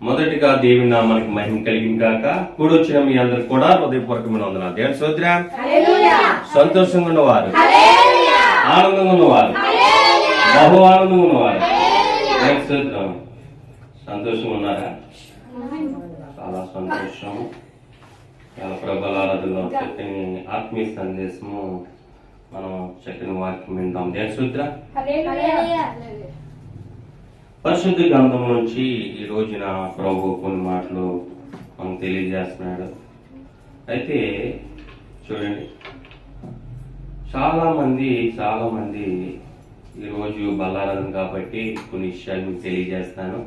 మొదటిగా దేవుని నామానికి మహిమ కలిగింది కాక కూడొచ్చిన మీ అందరికి కూడా హృదయపూర్వకమైన వందనాలు. దేవుని స్తోత్రం. సంతోషంగా ఉన్నవారు, ఆనందంగా ఉన్నవారు, బహు ఆనందంగా ఉన్నవారు, దేవుని స్తోత్రం. సంతోషంగా ఉన్నారా? చాలా సంతోషం. చాలా ప్రబల ఆరాధనలో చక్కని ఆత్మీయ సందేశము, మనం చక్కని వాక్యం వింటాం. దేవుని స్తోత్రం. పరిశుద్ధ గ్రంథం నుంచి ఈ రోజున ప్రభు కొన్ని మాటలు మనం తెలియజేస్తున్నాడు. అయితే చూడండి, చాలా మంది ఈరోజు బల్లారాధన కాబట్టి కొన్ని విషయాలు మీకు తెలియజేస్తాను.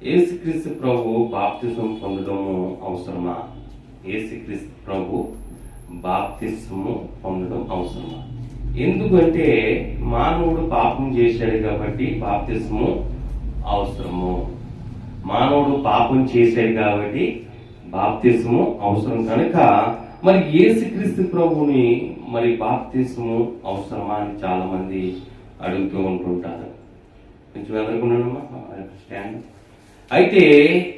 యేసుక్రీస్తు ప్రభు బాప్తిసం పొందడము అవసరమా? యేసుక్రీస్తు ప్రభు బాప్తిసము పొందడం అవసరమా? ఎందుకంటే మానవుడు పాపం చేశాడు కాబట్టి బాప్తిసము అవసరము. మానవుడు పాపం చేశాడు కాబట్టి బాప్తిసము అవసరం కనుక మరి యేసుక్రీస్తు ప్రభుని మరి బాప్తిసము అవసరమా అని చాలా మంది అడుగుతూ ఉంటుంటారు. కొంచెం ఎదుర్కొన్నానమ్మా స్టాండ్. అయితే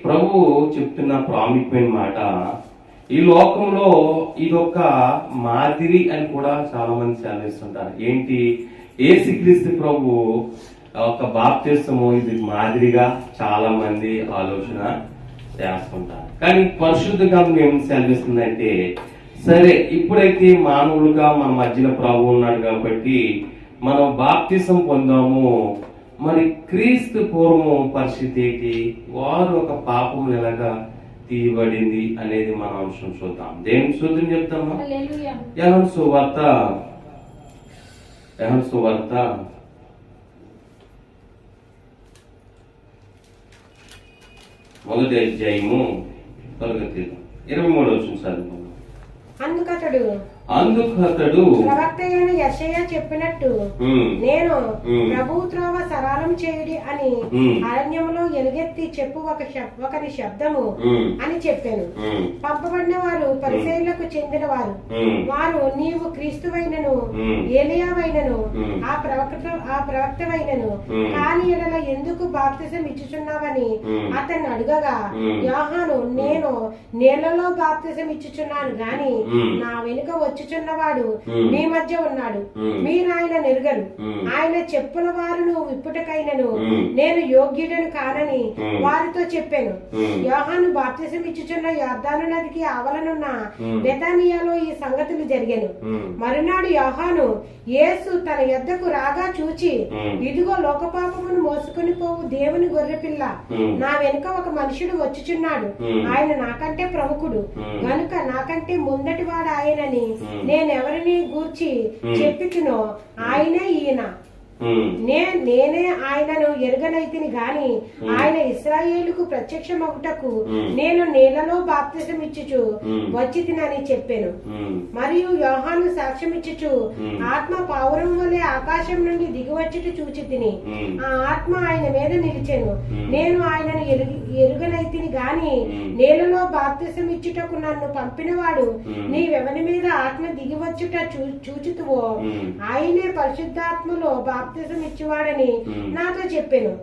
ప్రభు చెప్తున్న ప్రాముఖ్యమైన మాట, ఈ లోకంలో ఇదొక మాదిరి అని కూడా చాలా మంది సెలవిస్తుంటారు. ఏంటి? యేసుక్రీస్తు ప్రభు ఒక బాప్తిసము ఇది మాదిరిగా చాలా మంది ఆలోచన చేస్తుంటారు. కానీ పరిశుద్ధ గ్రంథం ఏం సెలవిస్తుందంటే, సరే ఇప్పుడైతే మానవులుగా మన మధ్యన ప్రభు ఉన్నాడు కాబట్టి మనం బాప్తిసం పొందాము. మరి క్రీస్తు పూర్వం పరిస్థితి ఏంటి? వారు ఒక పాపం ఎలాగా తీయబడింది అనేది మన అంశం చూద్దాం. దేవుని స్తోత్రం చెప్తామా? యోహాను సువార్త మొదటి అధ్యాయము 23వ వచనం చదువుకుందాం. అందుకతడు ప్రవక్త అయిన యెషయా చెప్పినట్టు, నేను ప్రభువు త్రోవ సరళం చేయుడి అని అరణ్యములో ఎలుగెత్తి చెప్పు ఒకరి శబ్దము అని చెప్పాను. పంపబడిన వారు పరిసయ్యులకు చెందిన వారు. వారు, నీవు క్రీస్తువైనను ఏలియావైనను ఆ ప్రవక్తవైనను కాని ఎడల ఎందుకు బాప్తిసం ఇచ్చుచున్నావని అతన్ని అడుగగా, యోహాను, నేను నీళ్లలో బాప్తిసం ఇచ్చుచున్నాను గాని నా వెనుక వచ్చుచున్నవాడు మీ మధ్య ఉన్నాడు, మీరు ఆయన నెరుగరు. ఆయన చెప్పుల వారును విప్పుటకైనను నేను యోగ్యుడను కానని వారితో చెప్పాను. యోహాను బాప్తిసం ఇచ్చుచున్న యొర్దాను నదికి ఆవలనున్న బెతానియాలో ఈ సంగతులు జరిగాను. మరునాడు యోహాను యేసు తన యొద్దకు రాగా చూచి, ఇదిగో లోకపాపమును మోసుకొని పోవు దేవుని గొర్రెపిల్ల, నా వెనుక ఒక మనుషుడు వచ్చుచున్నాడు, ఆయన నాకంటే ప్రముఖుడు గనుక నాకంటే ముందటి వాడు ఆయనని నేనెవరిని గూర్చి చెప్పిచునో ఆయనే ఈయన. నేనే ఆయనను ఎరుగనైతిని గాని ఆయన ఇశ్రాయేలుకు ప్రత్యక్షమగుటకు నేను నీళ్లలో బాప్తిసం ఇచ్చుచు వచ్చి తినని చెప్పాను. మరియు యోహాను సాక్ష్యం ఇచ్చుచు, ఆత్మ పావురం వలె ఆకాశం నుండి దిగివచ్చుట చూచి తిని ఆ ఆత్మ ఆయన మీద నిలిచాను. నేను ఆయనను ఎరుగనైతిని గాని నీళ్లలో బాప్తిసం ఇచ్చుటకు నన్ను పంపినవాడు నీవెవని మీద ఆత్మ దిగివచ్చుట చూచుతువో ఆయనే పరిశుద్ధాత్మలో బాప్తిసం ఇచ్చేవాడని నాతో చెప్పాను.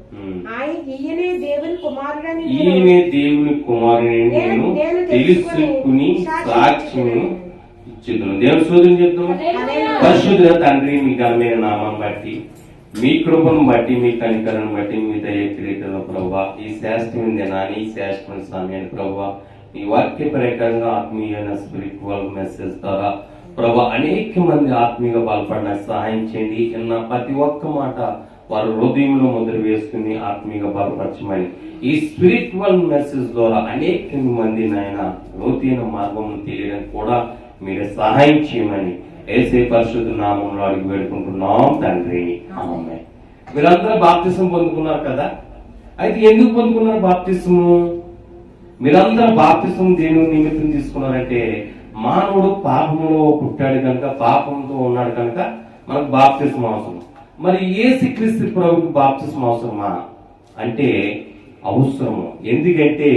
ఈయనే దేవుని కుమారుడని నేను తెలుసుకుని సాక్ష్యం ఇచ్చేద్దాను. దేవుని స్తోత్రం చెప్తాము. పరిశుద్ధ తండ్రి, మీ ఘనమైన నామాన్ని బట్టి, మీ కృపను బట్టి, మీ కనికరను బట్టి, మీ దయ క్రియతల ప్రభావ, ఈ శ్రేష్టమైన దినాన్ని, ఈ శ్రేష్టమైన సమయాన్ని ప్రభావ, ఈ వాక్య ప్రకారంగా ఆత్మీయమైన స్పిరిచువల్ మెసేజ్ ద్వారా ప్రభా అనేక మంది ఆత్మీయంగా బలపడడానికి సహాయం చేయండి. అన్న ప్రతి ఒక్క మాట వారు హృదయంలో ముద్ర వేసుకుని ఆత్మీయంగా బలపరచమని, ఈ స్పిరిచువల్ మెసేజ్ ద్వారా అనేక మంది నాయన లోతైన మార్గం తెలియడానికి కూడా మీరు సహాయం చేయమని యేసే పరిశుద్ధ నామంలో అడిగి వేడుకుంటున్నాం తండ్రి, ఆమేన్. మీరందరూ బాప్తిసం పొందుకున్నారు కదా? అయితే ఎందుకు పొందుకున్నారు బాప్తిసము? మీరందరూ బాప్తిసం దేని నిమిత్తం తీసుకున్నారంటే, మానవుడు పాపంలో పుట్టాడు కనుక, పాపంతో ఉన్నాడు కనుక మనకు బాప్తిసం అవసరం. మరి యేసుక్రీస్తు ప్రభువుకి బాప్తిసం అవసరమా అంటే అవసరము. ఎందుకంటే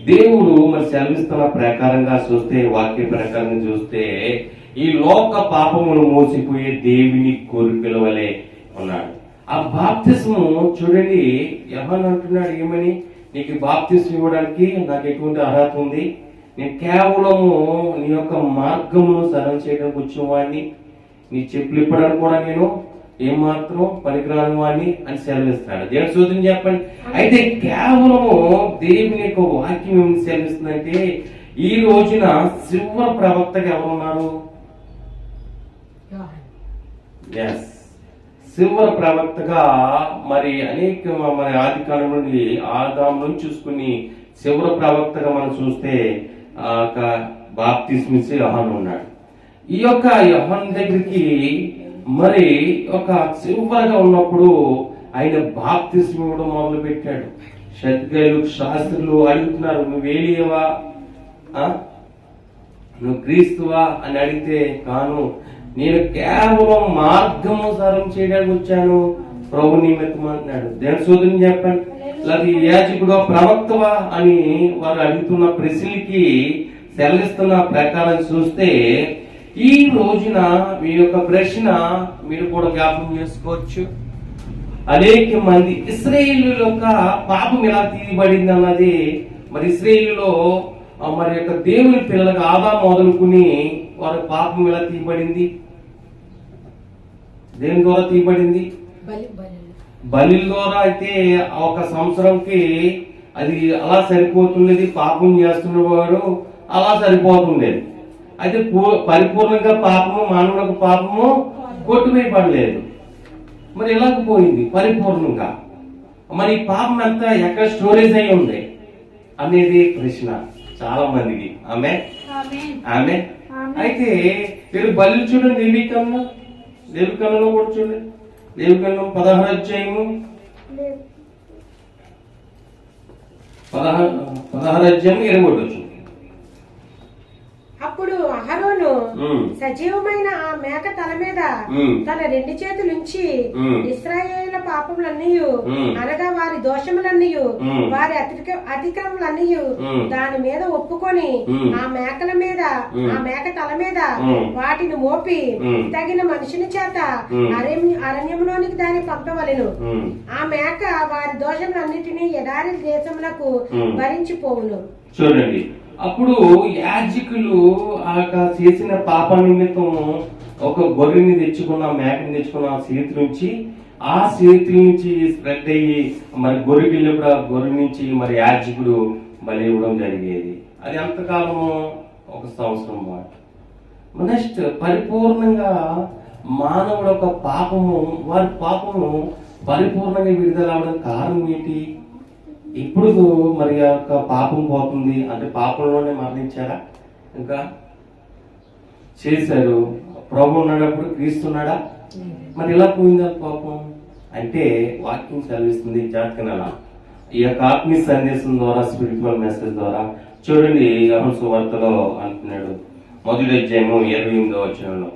దేవుడు మరి సెలవిస్తున్న ప్రకారంగా చూస్తే, వాక్య ప్రకారంగా చూస్తే, ఈ లోక పాపమును మోసిపోయే దేవుని కోరికల వలె ఉన్నాడు. ఆ బాప్తిసము చూడండి, యోహాను అంటున్నాడు ఏమని, నీకు బాప్తిస్మం ఇవ్వడానికి నాకు ఎటువంటి అర్హత ఉంది? నేను కేవలము నీ యొక్క మార్గమును సరళం చేయడానికి వచ్చిన వాడిని, నీ చెప్పులు ఇప్పడానికి కూడా నేను ఏమాత్రం పనికిరాని వాడిని అని సెలవిస్తాడు. దేవుని స్తోత్రం చెప్పండి. అయితే కేవలము దేవుని యొక్క వాక్యం ఏమి సెలవిస్తుందంటే, ఈ రోజున శివ ప్రవక్తగా ఎవరున్నారు? ఎస్, శివ ప్రవక్తగా మరి అనేక మరి ఆది కాలం నుండి ఆదాం నుంచి చూసుకుని శివ ప్రవక్తగా మనం చూస్తే బాప్తిస్మం ఇచ్చే యోహాను ఉన్నాడు. ఈ యొక్క యోహాను దగ్గరికి మరి ఒక చివరగా ఉన్నప్పుడు ఆయన బాప్తిస్మం ఇవ్వడం మొదలు పెట్టాడు. సద్గయులు శాస్త్రులు అడుగుతున్నారు, నువ్వు ఏలియవా, నువ్వు క్రీస్తువా అని అడిగితే, కాను, నేను కేవలం మార్గము సరళం చేయడానికి వచ్చాను, ప్రభు నిమిత్తం అంటున్నాడు. దేవుని స్తోత్రం చెప్పండి. లేదా యాజకుడు ప్రవక్తవా అని వారు అడుగుతున్న ప్రశ్నలకి సెలవిస్తున్న ప్రకారం చూస్తే, ఈ రోజున మీ యొక్క ప్రశ్న మీరు కూడా జ్ఞాపకం చేసుకోవచ్చు. అనేక మంది ఇశ్రాయేలు యొక్క పాపం ఎలా తీయబడింది అన్నది, మరి ఇశ్రాయేలులో మరి యొక్క దేవుని పిల్లలకు ఆదాము మొదలుకుని వారి పాపం ఎలా తీయబడింది? దేని ద్వారా తీయబడింది? బలి ద్వారా. అయితే ఒక సంవత్సరంకి అది అలా సరిపోతుండేది, పాపం చేస్తున్నవాడు అలా సరిపోతుండేది. అయితే పరిపూర్ణంగా పాపము, మానవులకు పాపము కొట్టువేయబడలేదు. మరి ఎలాగ పోయింది పరిపూర్ణంగా? మరి పాపం అంతా ఎక్కడ స్టోరేజ్ అయి ఉంది అనేది ప్రశ్న చాలా మందికి. ఆమె అయితే మీరు బలి చూడండి, లేవికరణంలో కూడా చూడండి, లేవికరణం 16 అధ్యాయము 21 అప్పుడు అహరోను సజీవమైన ఆ మేక తల మీద తన 2 చేతులుంచి ఇశ్రాయేలు పాపములన్నీ, అనగా వారి దోషములన్నీ, వారి అతిక్రమములన్నీ దాని మీద ఒప్పుకొని ఆ మేకల మీద, ఆ మేక తల మీద వాటిని మోపి తగిన మనుషుని చేత అరణ్యములోనికి దాన్ని పంపవలెను. ఆ మేక వారి దోషములన్నిటినీ ఎడారి దేశములకు భరించిపోవును. చూడండి, అప్పుడు యాజకులు ఆ చేసిన పాప నిమిత్తం ఒక గొర్రెని తెచ్చుకున్న, మేకని తెచ్చుకున్న ఆ చేతి నుంచి స్ప్రెడ్ అయ్యి మరి గొర్రెకి వెళ్ళినప్పుడు ఆ గొర్రె నుంచి మరి యాజకుడు బలి ఇవ్వడం జరిగేది. అది ఎంతకాలము? 1 సంవత్సరం పాటు. నెక్స్ట్ పరిపూర్ణంగా మానవుడు ఒక పాపము, వారి పాపము పరిపూర్ణంగా విడుదల అవడం కారణం ఏంటి? ఇప్పుడు మరి యొక్క పాపం పోతుంది అంటే పాపంలోనే మరణించారా? ఇంకా చేశారు. ప్రభు ఉన్నాడప్పుడు క్రీస్తున్నాడా? మరి ఎలా పోయిందా పాపం అంటే వాక్యం చదివిస్తుంది. జాతకనలా ఈ యొక్క ఆత్మీయ సందేశం ద్వారా, స్పిరిచువల్ మెసేజ్ ద్వారా చూడండి. యోహాను సువార్తలో అంటున్నాడు, 1వ అధ్యాయము 28వ వచనంలో,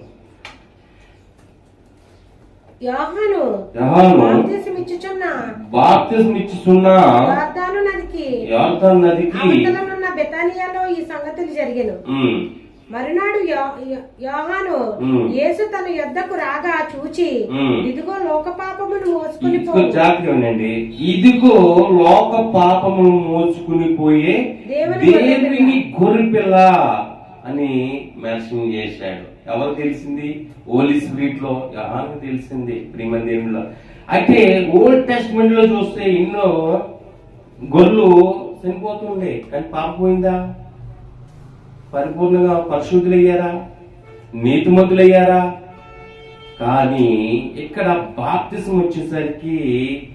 యోహాను బాప్తిస్మం ఇచ్చుచున్న యోర్దాను నదికి అవతలనున్న బెతానియాలో ఈ సంగతులు జరిగెను. మరునాడు యోహాను యేసు తన యొద్దకు రాగా చూచి, ఇదిగో లోక పాపమును మోసుకుని పోయి, ఇదిగో లోక పాపమును మోసుకుని పోయే దేవుని గొర్రెపిల్ల అని మెన్షన్ చేశాడు. ఎవరు తెలిసింది? హోలీ స్పిరిట్ లో యోహాను తెలిసింది, ప్రియమైన దేవునిలో. అయితే ఓల్డ్ టెస్ట్మెంట్ లో చూస్తే ఎన్నో గొర్రెలు చనిపోతుండే, కానీ పాపం పోయిందా? పరిపూర్ణంగా పరిశుద్ధులయ్యారా? నీతిమంతులయ్యారా? కానీ ఇక్కడ బాప్తిస్మం వచ్చేసరికి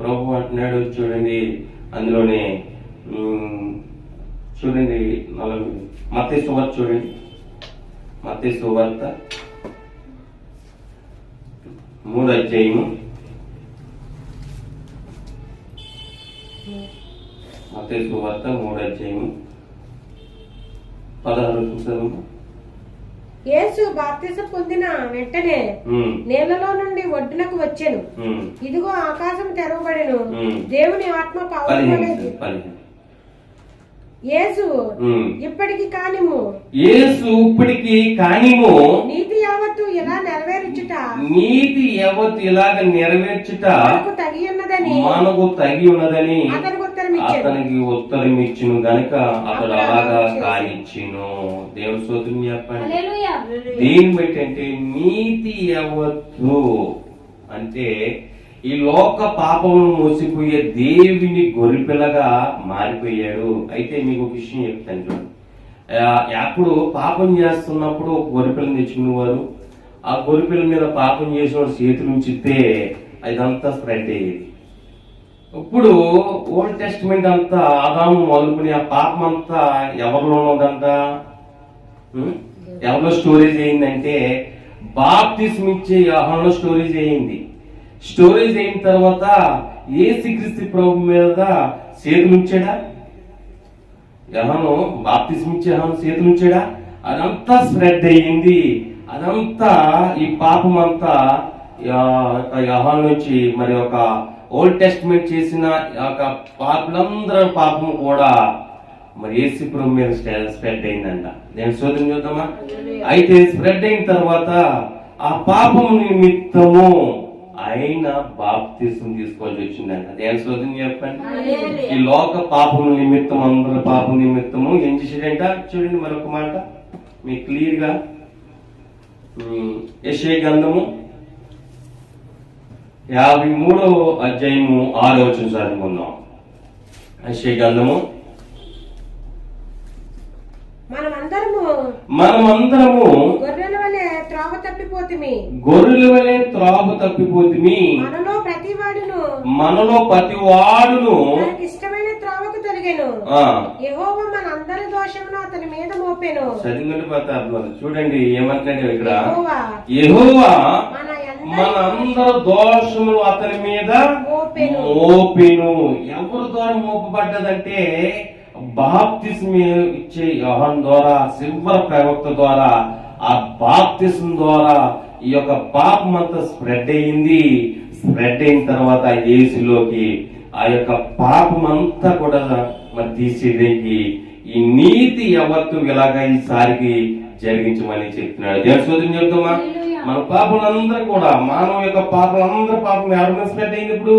ప్రభు అంటున్నాడు, చూడండి అందులోనే చూడండి మత్తయి సువార్త చూడండి, మత్తయి సువార్త 3వ అధ్యాయము, మత్తయి సువార్త 3వ అధ్యాయము 16 యేసు బాప్తిసం పొందిన వెంటనే నీళ్లలో నుండి ఒడ్డునకు వచ్చెను. ఇదిగో ఆకాశం తెరవబడెను, దేవుని ఆత్మ పావురమనేది. యేసు ఇప్పటికి కానిము నీతి యావత్తు ఇలా నెరవేర్చుట మనకు తగి ఉన్నదని అతనికి ఉత్తరం అతనికి ఉత్తరం ఇచ్చును గనుక అతడు అలాగా కానిచ్చును. దేవుని స్తోత్రం చెప్పండి. దీన్ని బట్టి అంటే నీతి యావత్తు అంటే ఈ లోక పాపమును మోసిపోయే దేవుని గొర్రెపిల్లగా మారిపోయాడు. అయితే మీకు ఒక విషయం చెప్తాను చూడండి. అప్పుడు పాపం చేస్తున్నప్పుడు ఒక గొర్రెపిల్లని తెచ్చుకునేవారు. ఆ గొర్రెపిల్ల మీద పాపం చేసిన వాడు చేతులు ఉంచితే అదంతా స్ప్రెడ్ అయ్యేది. ఇప్పుడు ఓల్డ్ టెస్టిమెంట్ అంతా ఆదాము మొదలుకుని ఆ పాపం అంతా ఎవరిలో ఉన్నదంట, ఎవరిలో స్టోరేజ్ అయిందంటే బాప్తిస్మ ఇచ్చే యోహానులో స్టోరేజ్ అయింది. స్టోరేజ్ అయిన తర్వాత యేసుక్రీస్తు ప్రభు మీద చేతులు ఉంచాడా? యోహాను బాప్తిస్మ ఇచ్చే యోహాను చేతులు ఉంచాడా? అదంతా స్ప్రెడ్ అయ్యింది. అదంతా ఈ పాపం అంతా యోహాను నుంచి మరి ఒక ఓల్డ్ టెస్టిమెంట్ చేసిన పాపులందరూ పాపం కూడా మరి యేసు ప్రభు మీద స్ప్రెడ్ అయిందంట. నేను శోధన చూద్దామా? అయితే స్ప్రెడ్ అయిన తర్వాత ఆ పాపం నిమిత్తము ఆయన బాప్తిసం తీసుకోవాల్సి వచ్చిందంట. నేను శోధన చెప్పండి. ఈ లోక పాపం నిమిత్తం అందరూ పాపం నిమిత్తము ఏం చేసాడంట చూడండి. మరొక మాట మీకు క్లియర్ గా యెషయా గ్రంథము 53వ అధ్యాయము 6వ వచనం చదువుకుందాం. యెషయా గ్రంథము మనమందరము గొర్రెల వలె త్రోవ తప్పిపోతిమి. మనలో ప్రతివాడును ఇష్టమైన త్రోవకు తొలగెను. యెహోవా మనందరి దోషమును అతని మీద మోపెను. చదివినట్టు పోతారు. చూడండి ఏమంటాడు ఇక్కడ. యెహోవా మనందరి దోషములు అతని మీద మోపెను. ఎవరి ద్వారా మోపబడ్డదంటే బాప్తిస్మ ఇచ్చే యోహాను ద్వారా, సింహ ప్రవక్త ద్వారా, ఆ బాప్తిస్మ ద్వారా ఈ యొక్క పాపం అంతా స్ప్రెడ్ అయింది. స్ప్రెడ్ అయిన తర్వాత యేసులోకి ఆ యొక్క పాపం అంతా కూడా మరి తీసేయడానికి ఈ నీతి యావత్తు ఇలాగా ఈసారికి జరిగించమని చెప్తున్నాడు. దేవుని స్తోత్రం చెప్తామా? మన పాపలందరూ కూడా మానవ యొక్క పాపలందరూ పాపం ఎవరి మీద స్ప్రెడ్ అయింది? ఇప్పుడు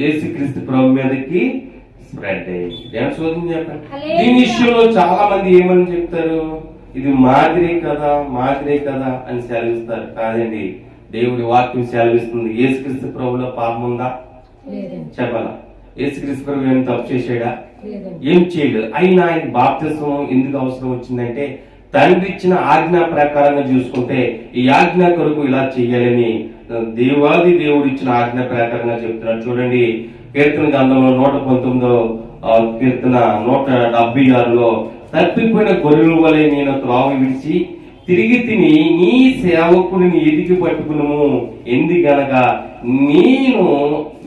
యేసుక్రీస్తు ప్రభు మీదకి స్ప్రెడ్ అయ్యింది. దేవుని స్తోత్రం చెప్పండి. దీని విషయంలో చాలా మంది ఏమని చెప్తారు, ఇది మాదిరే కదా అని సెలవిస్తారు. కాదండి, దేవుడి వాక్యం సెలవిస్తుంది. యేసుక్రీస్తు ప్రభులో పాపం ఉందా? చెప్పాలా? యేసుక్రీస్తు ప్రభు ఏం తప్పు చేశాడా? ఏం చేయలేదు. అయినా ఆయన బాప్తిస్మం ఎందుకు అవసరం వచ్చిందంటే తండ్రి ఇచ్చిన ఆజ్ఞ ప్రకారంగా చూసుకుంటే ఈ ఆజ్ఞ కొరకు ఇలా చెయ్యాలని దేవాది దేవుడు ఇచ్చిన ఆజ్ఞ ప్రకారంగా చెప్తున్నాడు. చూడండి కీర్తన గ్రంథంలో 119వ కీర్తన 176లో తప్పిపోయిన గొర్రెల వలె నేను త్రోవ విడిచి తిరిగి తిని నీ సేవకుడిని ఎదిగి పట్టుకును, ఎందుకనగా నేను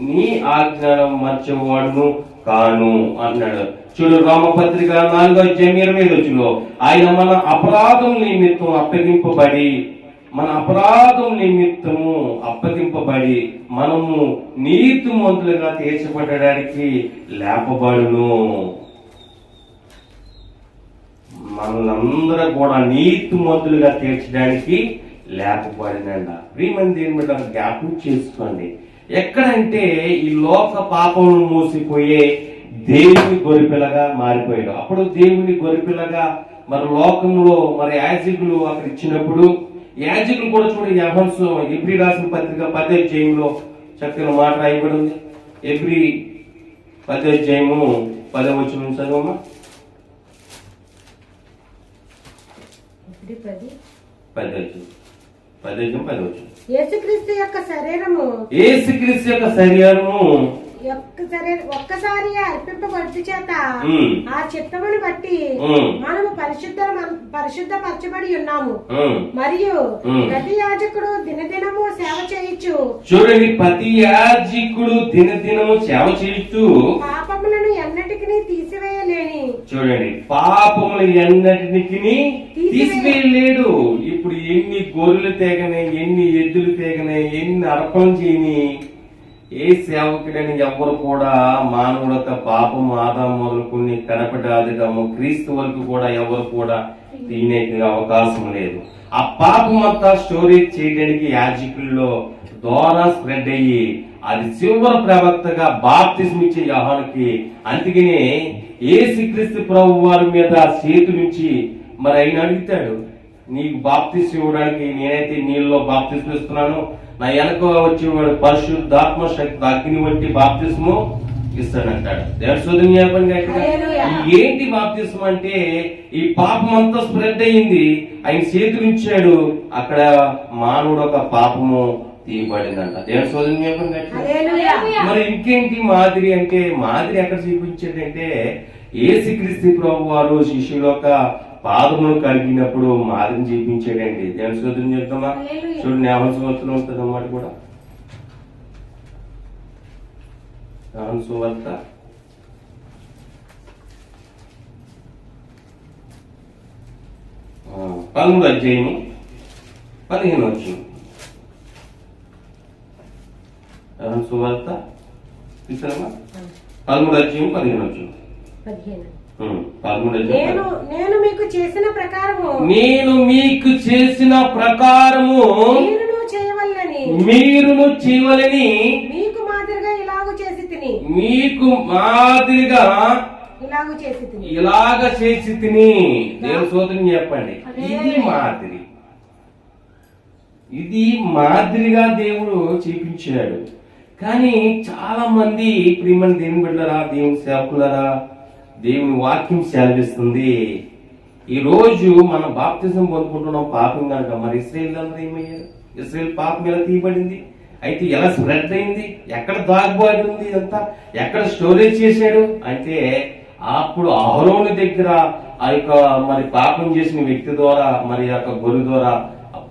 నీ ఆజ్ఞను మర్చేవాడును కాను అన్నాడు. చూడు రోమపత్రిక 4వ అధ్యాయం 20వ వచనంలో ఆయన మన అపరాధం నిమిత్తం అప్పగింపబడి మనము నీతిమంతులుగా తీర్చబడడానికి లేపబడును. మనలందరూ కూడా నీతిమంతులుగా తీర్చడానికి లేపబడినండ. ప్రియమైన దేని మీద జ్ఞాపకం చేసుకోండి. ఎక్కడంటే ఈ లోక పాపమును మోసిపోయే దేవుని గొర్రెపిల్లగా మారిపోయాడు. అప్పుడు దేవుని గొర్రెపిల్లగా మరి లోకంలో మరి యాజకులు అక్కడ ఇచ్చినప్పుడు యాజకులు కూడా చూడండి. యెహోషువ ఎబ్రీ రాసిన పత్రిక 10వ అధ్యాయంలో చక్కని మాట రాయబడి ఉంది. ఎబ్రీ 10వ అధ్యాయము 10వ వచనం చదవమ్మా. 10వ వచనం. యేసుక్రీస్తు యొక్క శరీరము ఒక్కసారి అర్పింపబడి చేత ఆ చిత్తమును బట్టి మనము పరిశుద్ధపరచబడి ఉన్నాము. మరియు ప్రతి యాజకుడు దినదినము సేవ చేయొచ్చు. చూడండి, ప్రతి యాజకుడు దినదినము సేవ చేయొచ్చు. పాపములను ఎన్నటికి తీసివేయలేని. చూడండి, పాపములు ఎన్నటికి తీసివేయలేడు. ఇప్పుడు ఎన్ని గొర్రెలు తేగనే, ఎన్ని ఎద్దులు తేగనే, ఎన్ని అర్పణ చేయని ఏ సేవకుడని ఎవరు కూడా మానవుడు యొక్క పాపం ఆదాము మొదలుకుని కడపటి ఆదిగము క్రీస్తు వరకు కూడా ఎవరు కూడా తినే అవకాశం లేదు. ఆ పాపం అంతా స్టోరేజ్ చేయడానికి యాజకుల్లో ద్వారా స్ప్రెడ్ అయ్యి అది చివరి ప్రవక్తగా బాప్తిజం ఇచ్చే యోహానుకి. అందుకనే యేసుక్రీస్తు ప్రభు వారి మీద చేతుల నుంచి మరి ఆయన అడుగుతాడు, నీకు బాప్తిజం ఇవ్వడానికి నేనైతే నీళ్ళలో బాప్తిజం ఇస్తున్నాను, నా వెనక వచ్చేవాడు పరిశుద్ధాత్మ శక్తి అగ్ని వంటి బాప్తిజము ఇస్తాడంటాడు. దేవుని చెప్పండి. ఏంటి బాప్తిజం అంటే ఈ పాపం అంతా స్ప్రెడ్ అయింది, ఆయన చేతులు ఇచ్చాడు, అక్కడ మానవుడు ఒక పాపము తీయబడిందంట. దేవుని చెప్పండి. మరి ఇంకేంటి మాదిరి అంటే, మాదిరి ఎక్కడ చూపించాడంటే యేసుక్రీస్తు ప్రభు వారు శిష్యుల యొక్క పాదమును కలిగినప్పుడు మాదిరిని చూపించాడండి. దేవుని చెప్తామా? చూడండి, 50 సంవత్సరం ఉంటుంది అన్నమాట కూడా. సువార్త 13వ అధ్యాయము 15వ వచనం. సువార్త 13వ అధ్యాయం 15వ వచనం. 13వ అధ్యాయం. నేను మీకు చేసిన ప్రకారము మీరును చేయవలెని మీకు మాదిరిగా ఇలాగ చేసి తిని. దేవుని స్తోత్రం చెప్పండి. ఇది మాదిరిగా దేవుడు చూపించాడు. కానీ చాలా మంది ప్రియమైన దేవుని బిడ్డలారా, దేవుని సేవకులారా, దేవుని వాక్యం సెలవిస్తుంది, ఈ రోజు మనం బాప్తిజం పొందుకుంటున్నాం పాపం కనుక. మరి ఇశ్రాయేలు అందరూ ఏమయ్యారు? ఇశ్రాయేల్ పాపం ఎలా తీయబడింది, అయితే ఎలా స్ప్రెడ్ అయింది, ఎక్కడ దాగిపోయి ఉంది, అంతా ఎక్కడ స్టోరేజ్ చేశాడు అంటే అప్పుడు అహరోను దగ్గర ఆ యొక్క మరి పాపం చేసిన వ్యక్తి ద్వారా మరి యొక్క గొర్రె ద్వారా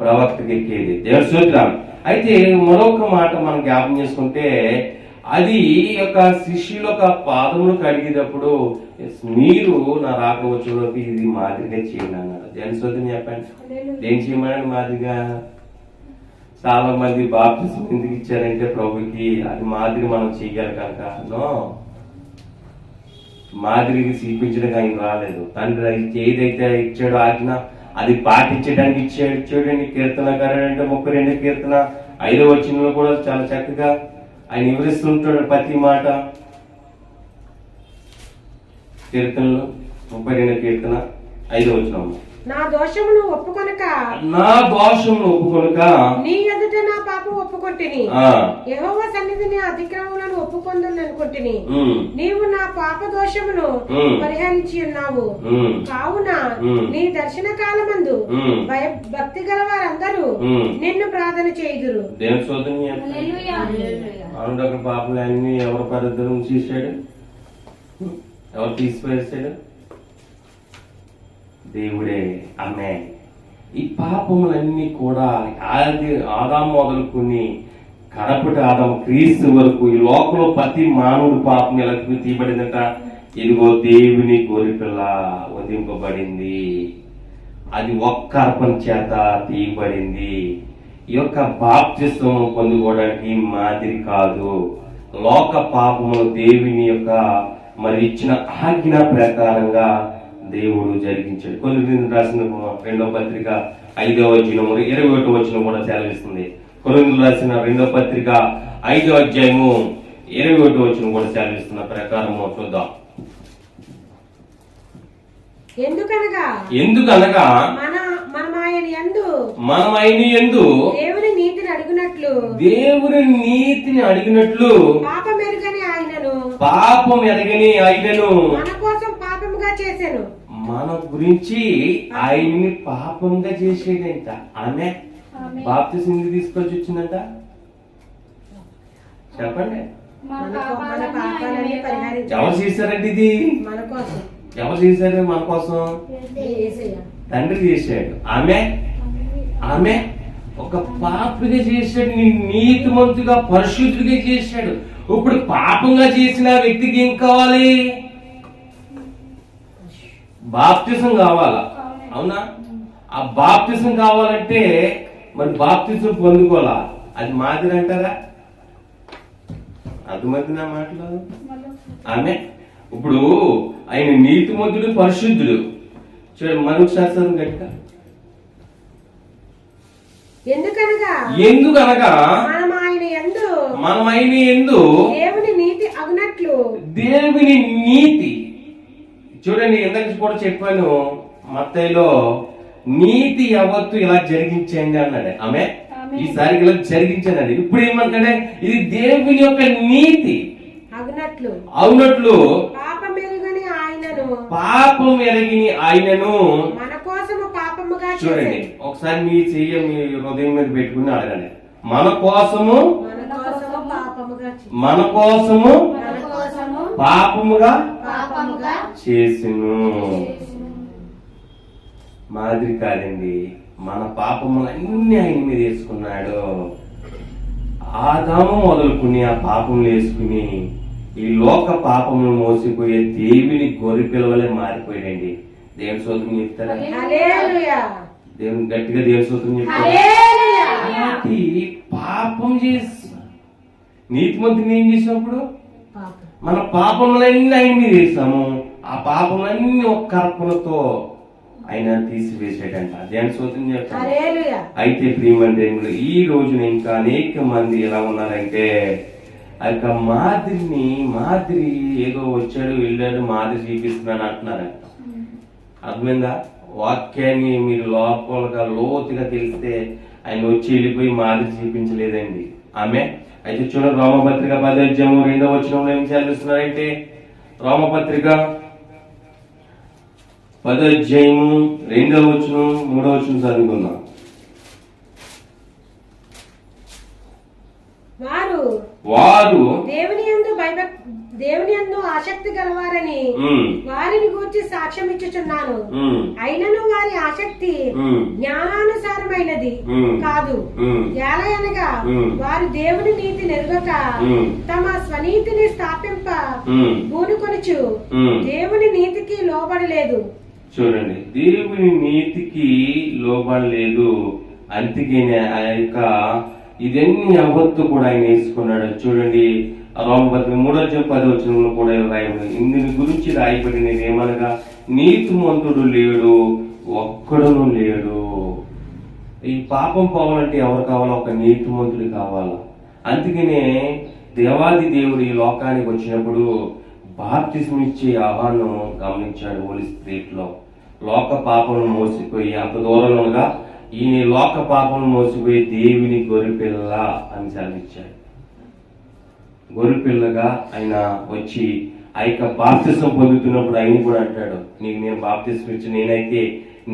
ప్రవక్తకి ఎక్కేది. దేవుని స్తోత్రం. అయితే మరొక మాట మనం జ్ఞాపం చేసుకుంటే, అది యొక్క శిష్యుల యొక్క పాదములు కడిగేటప్పుడు మీరు నా రాకపోవచ్చులోకి ఇది మాదిరిగా చేయండి అన్నారు. దేవుని స్తోత్రం చెప్పండి. ఏం చేయమని మాదిరిగా? చాలా మంది బాప్తిజం ఎందుకు ఇచ్చారంటే ప్రభుకి అది మాదిరి మనం చెయ్యాలి కనుక. నో, మాదిరికి చూపించడానికి ఆయన రాలేదు. తండ్రి ఏదైతే ఇచ్చాడో ఆజ్ఞ అది పాటించడానికి ఇచ్చాడు. చూడండి, కీర్తనకారుడు అంటే 32వ కీర్తన 5వ వచనంలో కూడా చాలా చక్కగా ఆయన వివరిస్తుంటాడు ప్రతి మాట. కీర్తనలో 32వ కీర్తన 5వ వచనం. నా దోషమును ఒప్పుకొనక నీ ఎదుట నా పాపం ఒప్పుకొంటిని, యెహోవా సన్నిధిని అతిక్రమములను ఒప్పుకొందనుకొంటిని. నీవు నా పాప దోషమును పరిహరించి ఉన్నావు. కావున నీ దర్శన కాలమందు భక్తి గల వారందరూ నిన్ను ప్రార్థన చేయుదురు. పాపలన్నీ ఎవరు పరిద్దరం చేశాడు? ఎవరు తీసివేశాడు? దేవుడే. ఆమె ఈ పాపములన్నీ కూడా ఆదాము మొదలుకొని కడపటి ఆదాము క్రీస్తు వరకు ఈ లోకంలో ప్రతి మానవుడు పాపం ఎలా తీయబడిందట? ఇదిగో దేవుని గొర్రెపిల్ల వధింపబడింది, అది ఒక్క అర్పణ చేత తీయబడింది. ఈ యొక్క బాప్తిసం పొందుకోవడానికి మాదిరి కాదు. లోక పాపములు దేవుని యొక్క మరి ఇచ్చిన ఆజ్ఞ ప్రకారంగా దేవుడు జరిగించాడు. కొరింథీయులకు రాసిన 2వ పత్రిక 5వ అధ్యాయం 21వ వచనం కూడా సెలవిస్తుంది. కొరింథీయులకు రాసిన 2వ పత్రిక 5వ అధ్యాయము 21వ వచనం కూడా సెలవిస్తున్న ప్రకారము చూద్దాం. ఎందుకనగా మనం ఆయన యందు దేవుని నీతిని అడిగినట్లు పాపం ఎరగని ఆయనను మన కోసం పాపముగా చేశాను. మన గురించి ఆయన్ని పాపంగా చేసేదంట. ఆమె బాప్తిసం తీసుకొచ్చి వచ్చిందంట. చెప్పండి, ఎవరు చేశారండి ఇది? ఎవరు చేశారు మన కోసం? తండ్రి చేశాడు. ఆమె ఒక పాపిగా చేశాడు, నీతిమంతుగా పరిశుద్ధుడిగా చేశాడు. ఇప్పుడు పాపంగా చేసిన వ్యక్తికి ఏం కావాలి? బాప్తిసం కావాలా? అవునా? ఆ బాప్తిసం కావాలంటే మరి బాప్తిసం పొందుకోవాలా? అది మాదిరి అంటారా? అర్థమైంది నా మాటలు? ఆమె ఇప్పుడు ఆయన నీతిమంతుడు పరిశుద్ధుడు. చూడండి మరొకసారి చదువు గట్టిగా. ఎందుకనగా మనం ఆయన ఎందు దేవుని నీతి అగునట్లు దేవుని నీతి. చూడండి, ఇందాక కూడా చెప్పాను, మత్తయిలో నీతి యావత్తు ఇలా జరిగించండి అన్నాడు. ఆమె ఈసారి ఇలా జరిగించండి. ఇప్పుడు ఏమంటాడే, ఇది దేవుని యొక్క నీతి అవునట్లు పాపం ఎరగిని ఆయనను మన కోసము పాపముగా. చూడండి, ఒకసారి మీ చెయ్యి మీ హృదయం మీద పెట్టుకుని అడగండి. మన కోసము పాపముగా చేసిను. మాదిరి కాదండి, మన పాపములన్నీ ఆయన మీద వేసుకున్నాడు. ఆదాము మొదలుకుని ఆ పాపములు వేసుకుని ఈ లోక పాపములు మోసిపోయే దేవుని గొర్రె పిల్లవలే మారిపోయాడండి. దేవుని స్తోత్రం చెప్తారా? దేవుని గట్టిగా దేవుని స్తోత్రం చెప్తారా? పాపం చేసి నీతిమంతుని ఏం చేసినప్పుడు మన పాపములన్నీ ఆయన మీద వేసాము. ఆ పాపములన్నీ ఒక కర్పణతో ఆయన తీసివేసాడంట. దేవుని స్తోత్రం చెప్తారు. అయితే ప్రియమైన దేవుడు, ఈ రోజున ఇంకా అనేక మంది ఎలా ఉన్నారంటే, ఆ యొక్క మాదిరి ఏదో వచ్చాడు వెళ్ళాడు మాదిరి చూపిస్తున్నాడు అంటున్నారంట. అర్థమైందా? వాక్యాన్ని మీరు లోపలగా లోతుగా తెలిస్తే ఆయన వచ్చి వెళ్ళిపోయి మాదిరి చూపించలేదండి. ఆమె అయితే చూడండి, రోమపత్రిక 10:2 ఏం చదివిస్తున్నారంటే, రోమపత్రిక 10:2 చదువుకుందాం. వారు దేవుని యందు ఆసక్తి గలవారని వారిని గూర్చి సాక్ష్యం ఇచ్చుచున్నాను. అయినను వారి ఆసక్తి జ్ఞానానుసారమైనది కాదు. ఎలాగనగా వారు దేవుని నీతి నెరుగక తమ స్వనీతిని స్థాపింప పూనుకొనుచు దేవుని నీతికి లోబడలేదు. చూడండి, దేవుని నీతికి లోబడలేదు. అందుకే ఆ యొక్క ఇదన్నీ యావత్తు కూడా ఆయన వేసుకున్నాడు. చూడండి, రోమపత్రిక 3:10 కూడా రాయబడింది. ఇందుని గురించి రాయబడినది ఏమనగా, నీతిమంతుడు లేడు, ఒక్కడును లేడు. ఈ పాపం పోవాలంటే ఎవరు కావాలో? ఒక నీతిమంతుడు కావాలా. అందుకనే దేవాది దేవుడు ఈ లోకానికి వచ్చినప్పుడు బాప్తిస్మం ఇచ్చే యోహాను గమనించాడు. హోలీ స్పిరిట్ లో లోక పాపను మోసిపోయి అంత దూరంగా ఈ లోక పాపను మోసిపోయి దేవుని గొర్రెపిల్ల అని సెలవిచ్చాడు. గొర్రెపిల్లగా ఆయన వచ్చి ఆ యొక్క బాప్తిస్మం పొందుతున్నప్పుడు ఆయన కూడా అంటాడు, నీకు నేను బాప్తిస్మం ఇచ్చి, నేనైతే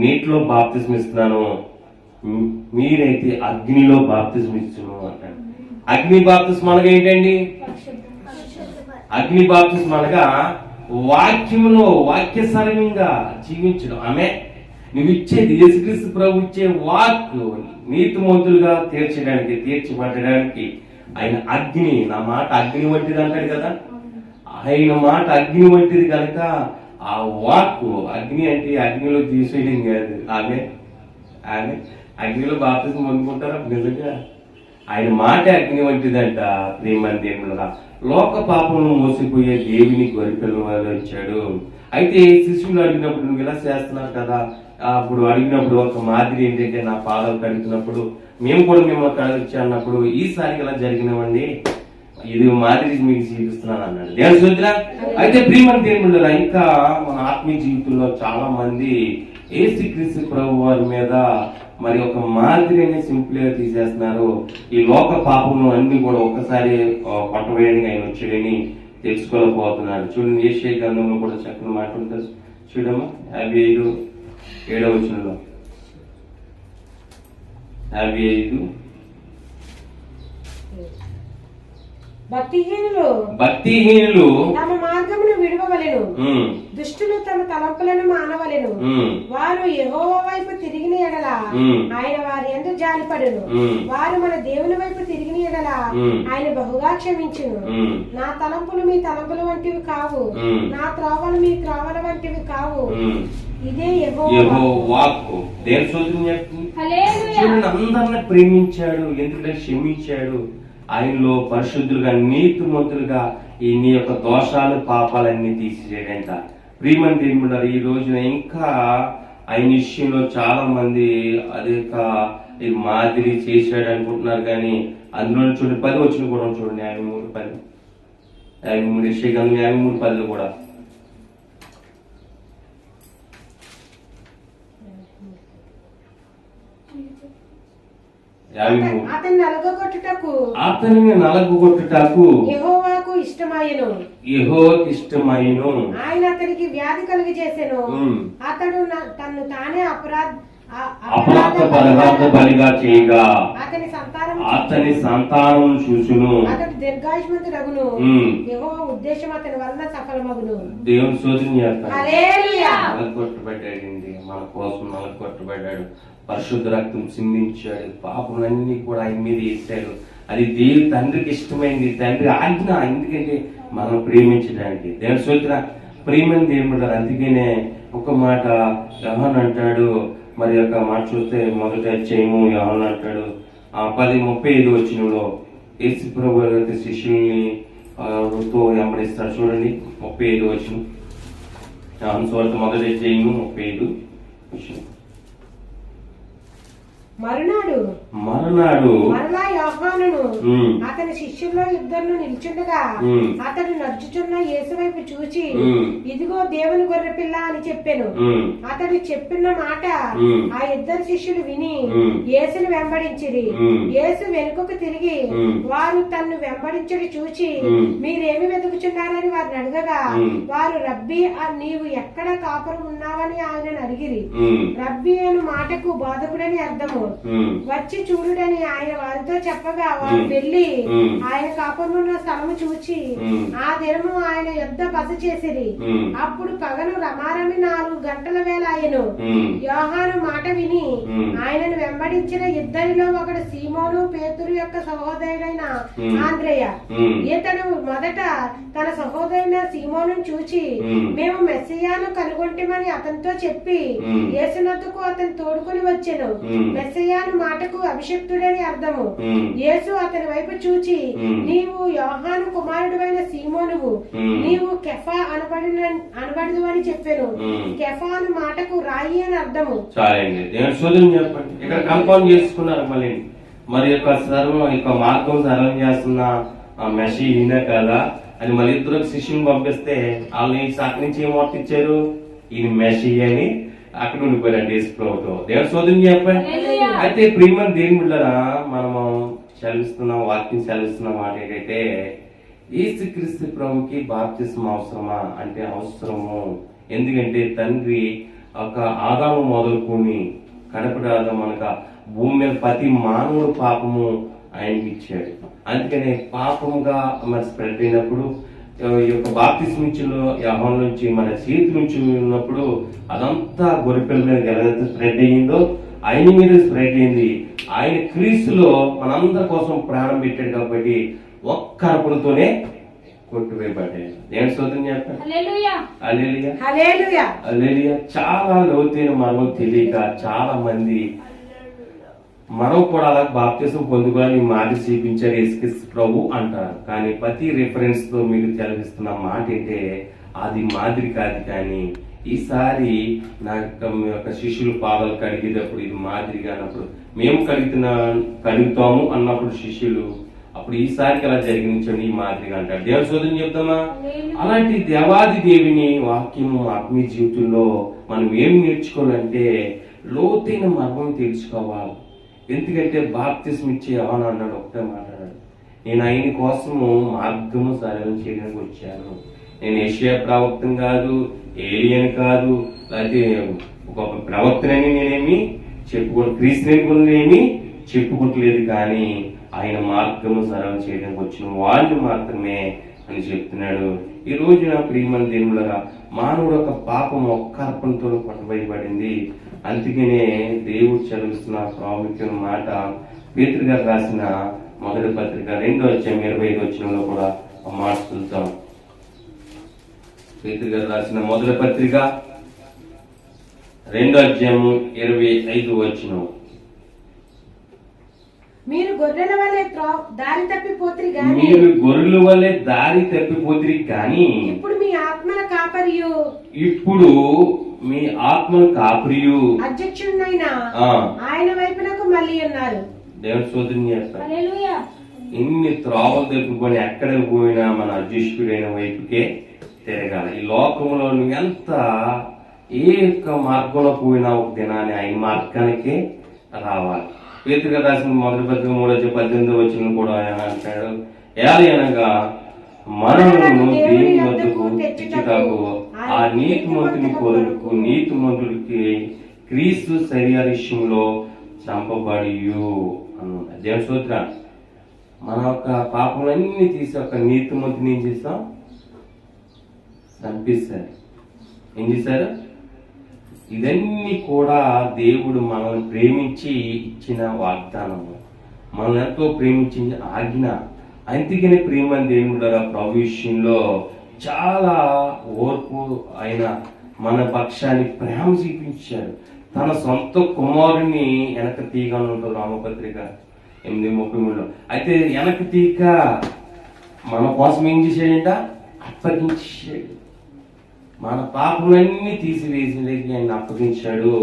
నీటిలో బాప్తిస్మం ఇస్తున్నాను, మీరైతే అగ్నిలో బాప్తిస్మం ఇస్తున్నాను అంటాడు. అగ్ని బాప్తిస్మం అనగా ఏంటండి? అగ్ని బాప్తిస్మం అనగా వాక్యములో వాక్యసరంగా జీవించడం. ఆమె నువ్వు ఇచ్చేది యేసుక్రీస్తు ప్రభు ఇచ్చే వాక్కు నీతిమంతులుగా తీర్చిపట్టడానికి ఆయన అగ్ని, నా మాట అగ్ని వంటిది అంటాడు కదా, ఆయన మాట అగ్ని వంటిది కనుక ఆ వాక్కు అగ్ని అంటే అగ్నిలో తీసేయడం కాదు. ఆమె అగ్నిలో బాప్తిస్మం పొందుకుంటారా? నిజంగా ఆయన మాట అగ్ని వంటిదంట. ప్రియమైన దేవుడుగా లోక పాపమును మోసిపోయే దేవుని గొర్రెపిల్లగా ఇచ్చాడు. అయితే శిష్యులు అడిగినప్పుడు, నువ్వు ఇలా చేస్తున్నారు కదా, అప్పుడు అడిగినప్పుడు ఒక మాదిరి ఏంటంటే, నా పాదాలు కడుగుతున్నప్పుడు మేము కూడా మిమ్మల్ని కడగొచ్చి అన్నప్పుడు, ఈసారి ఇలా జరిగినవండి, ఇది మాదిరి మీకు చూపిస్తున్నాను అన్నాడు. దేవుని స్తోత్రం. అయితే ప్రియమైన దేవుడుగా ఇంకా మన ఆత్మీయ జీవితంలో చాలా మంది యేసుక్రీస్తు ప్రభు వారి మీద మరి ఒక మాదిరిని సింపుల్ గా తీసేస్తున్నారు. ఈ లోక పాపము అన్ని కూడా ఒక్కసారి పట్టవేయడానికి ఆయన వచ్చాడని తెలుసుకోలేకపోతున్నాడు. చూడండి, యెషయా గ్రంథంలో కూడా చక్కని మాట ఉంటుంది. చూడమ్మా, 55:7 55 భక్తిహీనులు తమ మార్గమును విడవవలెను, దుష్టులు తమ తలంపులను మానవలెను. వారు యెహోవా వైపు తిరిగిన ఎడల ఆయన వారి యందు జాలిపడును. వారు మన దేవుని వైపు తిరిగిన ఎడల ఆయన బహుగా క్షమించును. నా తలంపులు మీ తలంపుల వంటివి కావు, నా త్రోవలు మీ త్రోవల వంటివి కావు. ఇదే యెహోవా వాక్కు. దేవుని స్తోత్రం చెప్తుంది. అందరిని ప్రేమించాడు, ఎందుకంటే క్షమించాడు. ఆయనలో పరిశుద్ధులుగా నీతిమంతులుగా ఈ నీ యొక్క దోషాలు పాపాలన్నీ తీసేయడంట. ప్రియమైన దేవుడు, ఈ రోజున ఇంకా ఆయన విషయంలో చాలా మంది అదే మాదిరి చేశాడు అనుకుంటున్నారు, కానీ అందులో చూడండి 10 వచ్చిన కూడా చూడండి 53:10. 53 యెషయా 53:10 కూడా. అతన్ని నలగొట్టుటకు యెహోవాకు ఇష్టమాయెను. ఆయన అతనికి వ్యాధి కలుగ చేసెను. అతడు తన్ను తానే అపరాధ బలిగా చేయగా అతని సంతానం చూసును. అతడు దీర్ఘాయుష్మంతుడగును. యెహోవా ఉద్దేశం అతని వలన సఫలమగును. దేవుని స్తోత్రం చేస్తాడు. హల్లెలూయా. నలగొట్టబడ్డాడండి, మన కోసం నలగొట్టబడ్డాడు. పరిశుద్ధ రక్తం చిందించాడు, పాపములన్నీ కూడా ఆయన మీద వేశాడు. అది దేవుని తండ్రికి ఇష్టమైంది, తండ్రి ఆజ్ఞ. ఎందుకంటే మనం ప్రేమించడానికి. దేవుని స్తోత్రం. ప్రేమని దేవుడు. అందుకనే ఒక మాట యోహాను అంటాడు, మరి యొక్క మాట చూస్తే మొదట అధ్యాయము యోహాను అంటాడు 10:35 వచనంలో యేసు ప్రభువు యొక్క శిష్యుల్ని తో వెంబడిస్తాడు. చూడండి 35 వచనం. యోహాను సువార్త మొదటి అధ్యాయము 35 వచనం. మరునాడు మరలా యోహానును అతని శిష్యుల్లో ఇద్దరు నిల్చుండగా అతడు నడుచుచున్న యేసు వైపు చూచి ఇదిగో దేవుని గొర్రె పిల్ల అని చెప్పాను. అతడు చెప్పిన మాట ఆ ఇద్దరు శిష్యులు విని యేసును వెంబడించిరి. యేసు వెనుకకు తిరిగి వారు తన్ను వెంబడించడి చూచి మీరేమి వెతుకుచున్నారని వారిని అడగగా వారు రబ్బీ నీవు ఎక్కడ కాపురం ఉన్నావని ఆయనను అడిగిరి. రబ్బీ అను మాటకు బోధకుడని అర్థము. వచ్చి చూడుడని ఆయన వారితో చెప్పగా వారు వెళ్లి ఆయన కాపురమున్న స్థలము చూచి ఆ దినము ఆయన యొద్ద బస చేసిరి. అప్పుడు పగలు రమారమి 4 గంటల వేళ ఆయను. యోహాను మాట విని ఆయనను వెంబడించిన ఇద్దరిలో ఒకడు సీమోను పేతురు యొక్క సహోదరుడైన ఆంద్రేయ. ఇతడు మొదట తన సహోదరుడైన సీమోను చూచి మేము మెస్సియాను కనుగొంటిమని అతనితో చెప్పి యేసునొద్దకు అతను తోడుకొని వచ్చెను. మెస్సియాను మాటకు అభిషక్తుడని అర్థము. యేసు అతని వైపు చూచి నీవు యోహాను కుమారుడువైన సీమోనువు, నీవు కెఫా అనబడదు అని చెప్పాను. కెఫా అను మాటకు రాయి అని అర్థము. చెప్పండి. ఇక్కడ కన్ఫర్మ్ చేసుకున్నారు మళ్ళీ. మరి యొక్క సర్వం యొక్క మార్గం సరళం చేస్తున్న మెషి ఈయన కదా అని మళ్ళీ ఇద్దరు శిష్యుని పంపిస్తే వాళ్ళని అక్కడి నుంచి ఏం వార్త ఇచ్చారు, ఈయన మెషి అని అక్కడ ఉండిపోయాడు యేసు ప్రభుతో. దేవుని స్తోత్రం చెప్పండి. అయితే ప్రియమైన దేవుని బిడ్డలారా, మనము చదివిస్తున్న వాక్యం చదివిస్తున్న మాట ఏంటంటే యేసుక్రీస్తు ప్రభుకి బాప్తిస్మ అవసరమా అంటే అవసరము. ఎందుకంటే తండ్రి ఒక ఆదాము మొదలుకొని కడపడి ఆదాము అనగా భూమి మీద ప్రతి మానవుడు పాపము ఆయనకి ఇచ్చాడు. అందుకనే పాపముగా మరి స్ప్రెడ్ అయినప్పుడు ఈ యొక్క బాప్తిస్మ ఇచ్చిన యోహాను నుంచి మన చేతి నుంచి ఉన్నప్పుడు అదంతా గొర్రెపిల్ల మీద ఎలాగైతే స్ప్రెడ్ అయ్యిందో ఆయన మీద స్ప్రెడ్ అయింది. ఆయన క్రీస్తులో మనందరి కోసం ప్రాణం పెట్టాడు కాబట్టి ఒక్క అర్పణతోనే కొట్టువేయబడ్డాడు. నేను స్తోత్రం చెప్పాను. హల్లెలూయా. చాలా లోతైన మనం తెలియక చాలా మంది మనం కూడా అలా బాప్తిసం పొందుకోవాలని మాది చూపించారు యేసుక్రీస్తు ప్రభు అంటారు. కానీ ప్రతి రిఫరెన్స్ తో మీకు తెలిపిస్తున్న మాట ఏంటంటే అది మాదిరి కాదు. కానీ ఈసారి నా యొక్క శిష్యులు పాదాలు కడిగేటప్పుడు ఇది మాదిరిగా అన్నప్పుడు మేము కడుగుతాము అన్నప్పుడు శిష్యులు అప్పుడు ఈసారికి అలా జరిగించండి ఈ మాదిరిగా అంటారు. దేవుని స్తోత్రం చెప్తామా. అలాంటి దేవాది దేవుని వాక్యము ఆత్మీయ జీవితంలో మనం ఏం నేర్చుకోవాలంటే లోతైన మర్మం తెలుసుకోవాలి. ఎందుకంటే బాప్తిస్మ ఇచ్చే యోహాను అన్నాడు, ఒకటే మాట్లాడాడు, నేను ఆయన కోసము మార్గము సరళం చేయడానికి వచ్చాను. నేను యెషయా ప్రవక్తను కాదు, ఏలియన్ కాదు, లేకపోతే ఒక ప్రవక్తనని నేనేమి క్రీస్తుని చెప్పుకోవట్లేదు. కానీ ఆయన మార్గము సరళం చేయడానికి వచ్చిన వాళ్ళు మాత్రమే అని చెప్తున్నాడు. ఈ రోజు నా ప్రియమైన దేవుళ్ళగా మానవుడు ఒక పాపం ఒక్క అర్పణతో పట్టుబయబడింది. అందుకనే దేవుడు చదివిస్తున్న ప్రాముఖ్యమైన మాట పేతురు గారు రాసిన మొదటి పత్రిక 2:25 వచనంలో కూడా ఆ మాట చూద్దాం. పేతురు గారు రాసిన మొదటి పత్రిక 2:25 వచనం. మీరు గొర్రెల వలె దారి తప్పిపోతిరి గాని ఇప్పుడు మీ ఆత్మల కాపరియు అధ్యక్షుడైన ఆయన వైపునకు మళ్ళీ ఉన్నారు. దేవుని స్తోత్రం చేస్తారు. ఎన్ని త్రోవలు తెప్పుకొని ఎక్కడికి పోయినా మన అదృష్టుడైన వైపుకే తిరగాలి. ఈ లోకంలో నువ్వు ఎంత ఏ యొక్క మార్గంలో పోయినా ఒక దినాన్ని ఆయన మార్గానికే రావాలి. పేతురు రాసిన మొదటి పత్రిక 3:18 కూడా ఆయన అంటాడు, అనగా మనలను దేవుని వద్దకు తెచ్చుటకు ఆ నీతిమంతుని కొరకు నీతిమంతుడికి క్రీస్తు శరీర విషయంలో చంపబడి అన్నమాట. దేవుని స్తోత్రం. మన యొక్క పాపములన్నీ తీసి ఒక నీతిమంతుని ఏం చేస్తాం? చంపిస్తారు. ఏం చేశారు? ఇవన్నీ కూడా దేవుడు మనల్ని ప్రేమించి ఇచ్చిన వాగ్దానము, మనల్ని ఎంతో ప్రేమించి ఆజ్ఞ. అందుకనే ప్రేమ దేవుడు ప్రభు విషయంలో చాలా ఓర్పు ఆయన మన పక్షాన్ని ప్రేమ చూపించాడు. తన సొంత కుమారుని వెనక తీయగానే ఉంటుంది రామపత్రిక 8:33. అయితే వెనక తీక మన కోసం ఏం చేశాడంట? అప్పగించాడు. మన పాపలన్నీ తీసివేసి ఆయన అప్పగించాడు.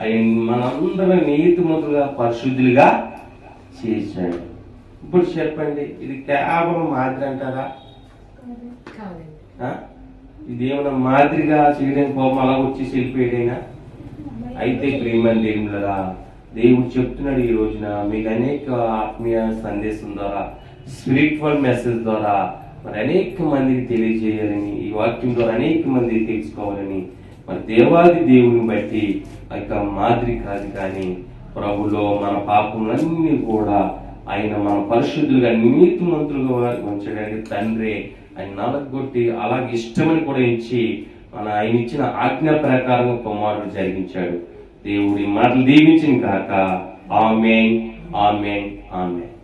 ఆయన మనందరం నీతిమంతులుగా పరిశుద్ధులుగా చేశాడు. ఇప్పుడు చెప్పండి, ఇది కేవలం మాదిరి అంటారా? ఇది ఏమైనా మాదిరిగా చేయడానికి పాపం అలా వచ్చి వెళ్ళిపోయాడైనా? అయితే ప్రేమని దేవుళ్ళరా, దేవుడు చెప్తున్నాడు ఈ రోజున మీకు అనేక ఆత్మీయ సందేశం ద్వారా, స్పిరిచువల్ మెసేజ్ ద్వారా మరి అనేక మందికి తెలియజేయాలని, ఈ వాక్యం ద్వారా అనేక మంది తెలుసుకోవాలని, మరి దేవాది దేవుని బట్టి ఆ మాదిరి కాదు కానీ ప్రభులో మన పాపములన్నీ కూడా ఆయన మన పరిశుద్ధులుగా నీతిమంతులుగా ఉంచడానికి తండ్రి ఆయన నలగొట్టి అలాగే ఇష్టమని కూడా ఇచ్చి ఆయన ఇచ్చిన ఆజ్ఞ ప్రకారం కుమారుడు జరిగించాడు. దేవుడి మాటలు దీవించిన కాక. ఆమేన్, ఆమేన్, ఆమేన్.